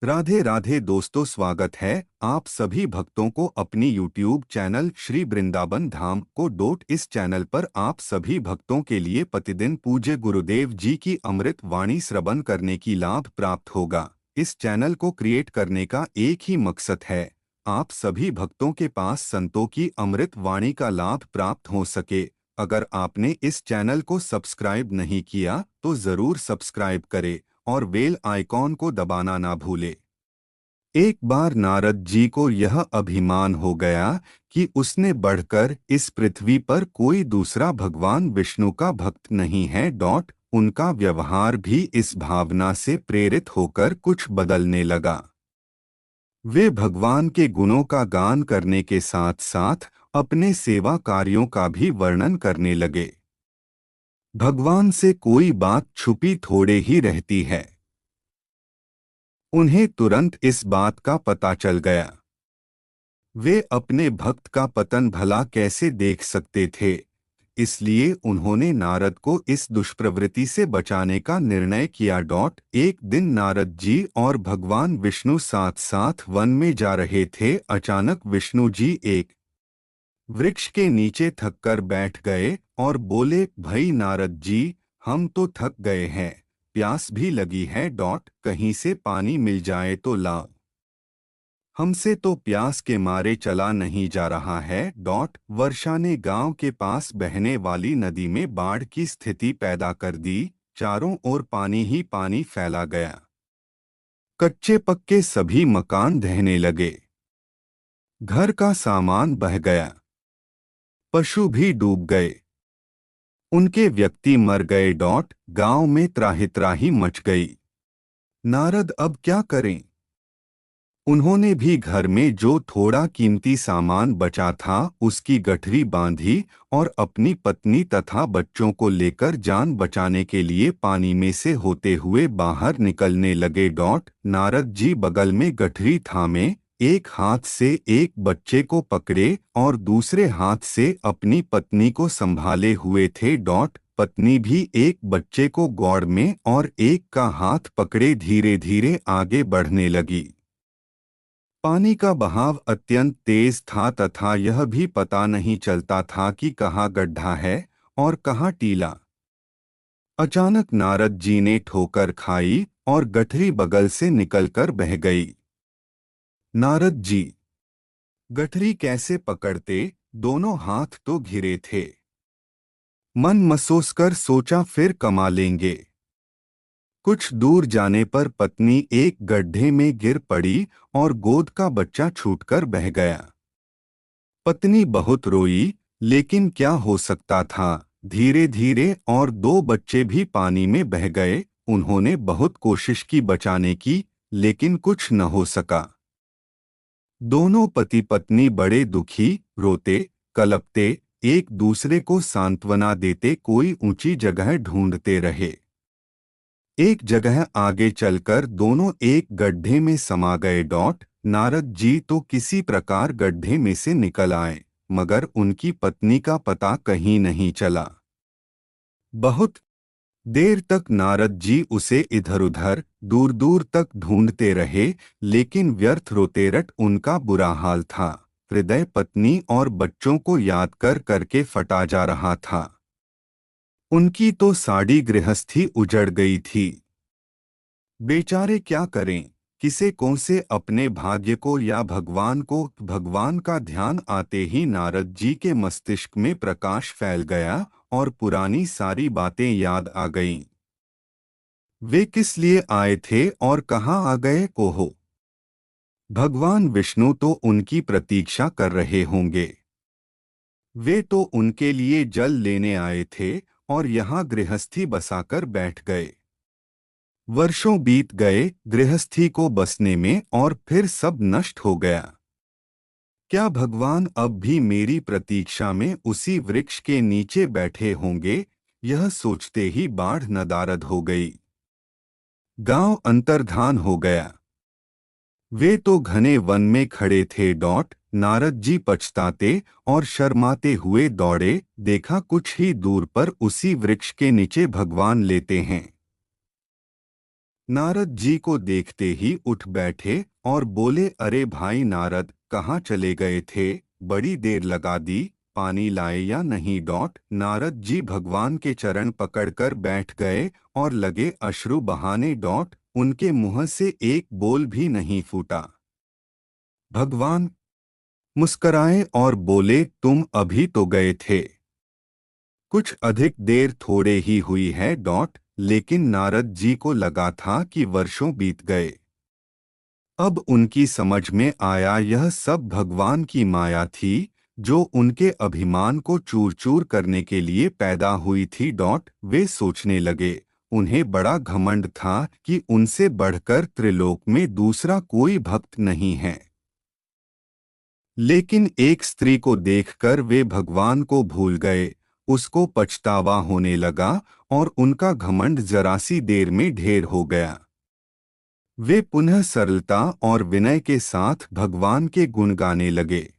राधे राधे दोस्तों, स्वागत है आप सभी भक्तों को अपनी YouTube चैनल श्री वृंदावन धाम को डोट। इस चैनल पर आप सभी भक्तों के लिए प्रतिदिन पूज्य गुरुदेव जी की अमृत वाणी श्रवण करने की लाभ प्राप्त होगा। इस चैनल को क्रिएट करने का एक ही मकसद है, आप सभी भक्तों के पास संतों की अमृत वाणी का लाभ प्राप्त हो सके। अगर आपने इस चैनल को सब्सक्राइब नहीं किया तो जरूर सब्सक्राइब करें और बेल आइकॉन को दबाना ना भूले। एक बार नारद जी को यह अभिमान हो गया कि उसने बढ़कर इस पृथ्वी पर कोई दूसरा भगवान विष्णु का भक्त नहीं है। उनका व्यवहार भी इस भावना से प्रेरित होकर कुछ बदलने लगा। वे भगवान के गुणों का गान करने के साथ साथ अपने सेवा कार्यों का भी वर्णन करने लगे। भगवान से कोई बात छुपी थोड़े ही रहती है। उन्हें तुरंत इस बात का पता चल गया। वे अपने भक्त का पतन भला कैसे देख सकते थे, इसलिए उन्होंने नारद को इस दुष्प्रवृत्ति से बचाने का निर्णय किया। एक दिन नारद जी और भगवान विष्णु साथ साथ वन में जा रहे थे। अचानक विष्णु जी एक वृक्ष के नीचे थककर बैठ गए और बोले, भाई नारद जी, हम तो थक गए हैं, प्यास भी लगी है। कहीं से पानी मिल जाए तो लाओ, हमसे तो प्यास के मारे चला नहीं जा रहा है। वर्षा ने गांव के पास बहने वाली नदी में बाढ़ की स्थिति पैदा कर दी। चारों ओर पानी ही पानी फैला गया। कच्चे पक्के सभी मकान ढहने लगे, घर का सामान बह गया, पशु भी डूब गए, उनके व्यक्ति मर गए। गांव में त्राहि त्राहि मच गई। नारद अब क्या करें? उन्होंने भी घर में जो थोड़ा कीमती सामान बचा था उसकी गठरी बांधी और अपनी पत्नी तथा बच्चों को लेकर जान बचाने के लिए पानी में से होते हुए बाहर निकलने लगे। नारद जी बगल में गठरी थामे, एक हाथ से एक बच्चे को पकड़े और दूसरे हाथ से अपनी पत्नी को संभाले हुए थे। पत्नी भी एक बच्चे को गौड़ में और एक का हाथ पकड़े धीरे धीरे आगे बढ़ने लगी। पानी का बहाव अत्यंत तेज था तथा यह भी पता नहीं चलता था कि कहाँ गड्ढा है और कहाँ टीला। अचानक नारद जी ने ठोकर खाई और गठरी बगल से निकलकर बह गई। नारद जी गठरी कैसे पकड़ते, दोनों हाथ तो घिरे थे। मन मसोसकर सोचा फिर कमा लेंगे। कुछ दूर जाने पर पत्नी एक गड्ढे में गिर पड़ी और गोद का बच्चा छूटकर बह गया। पत्नी बहुत रोई, लेकिन क्या हो सकता था। धीरे धीरे और दो बच्चे भी पानी में बह गए। उन्होंने बहुत कोशिश की बचाने की, लेकिन कुछ न हो सका। दोनों पति पत्नी बड़े दुखी, रोते कलपते, एक दूसरे को सांत्वना देते कोई ऊंची जगह ढूंढते रहे। एक जगह आगे चलकर दोनों एक गड्ढे में समा गए। नारद जी तो किसी प्रकार गड्ढे में से निकल आए, मगर उनकी पत्नी का पता कहीं नहीं चला। बहुत देर तक नारद जी उसे इधर उधर दूर दूर तक ढूंढते रहे, लेकिन व्यर्थ। रोते रट उनका बुरा हाल था। हृदय पत्नी और बच्चों को याद कर करके फटा जा रहा था। उनकी तो साड़ी गृहस्थी उजड़ गई थी। बेचारे क्या करें, किसे कौन से अपने भाग्य को या भगवान को। भगवान का ध्यान आते ही नारद जी के मस्तिष्क में प्रकाश फैल गया और पुरानी सारी बातें याद आ गईं। वे किस लिए आए थे और कहाँ आ गए कोहो। भगवान विष्णु तो उनकी प्रतीक्षा कर रहे होंगे। वे तो उनके लिए जल लेने आए थे और यहाँ गृहस्थी बसाकर बैठ गए। वर्षों बीत गए गृहस्थी को बसने में और फिर सब नष्ट हो गया। क्या भगवान अब भी मेरी प्रतीक्षा में उसी वृक्ष के नीचे बैठे होंगे? यह सोचते ही बाढ़ नदारद हो गई। गांव अंतर्धान हो गया। वे तो घने वन में खड़े थे। नारद जी पछताते और शर्माते हुए दौड़े। देखा कुछ ही दूर पर उसी वृक्ष के नीचे भगवान लेटे हैं। नारद जी को देखते ही उठ बैठे और बोले, अरे भाई नारद, कहाँ चले गए थे? बड़ी देर लगा दी, पानी लाए या नहीं? नारद जी भगवान के चरण पकड़कर बैठ गए और लगे अश्रु बहाने। उनके मुंह से एक बोल भी नहीं फूटा। भगवान मुस्कराए और बोले, तुम अभी तो गए थे। कुछ अधिक देर थोड़े ही हुई है। लेकिन नारद जी को लगा था कि वर्षों बीत गए। अब उनकी समझ में आया यह सब भगवान की माया थी, जो उनके अभिमान को चूर चूर करने के लिए पैदा हुई थी। वे सोचने लगे, उन्हें बड़ा घमंड था कि उनसे बढ़कर त्रिलोक में दूसरा कोई भक्त नहीं है। लेकिन एक स्त्री को देखकर वे भगवान को भूल गए, उसको पछतावा होने लगा और उनका घमंड जरा सी देर में ढेर हो गया। वे पुनः सरलता और विनय के साथ भगवान के गुण गाने लगे।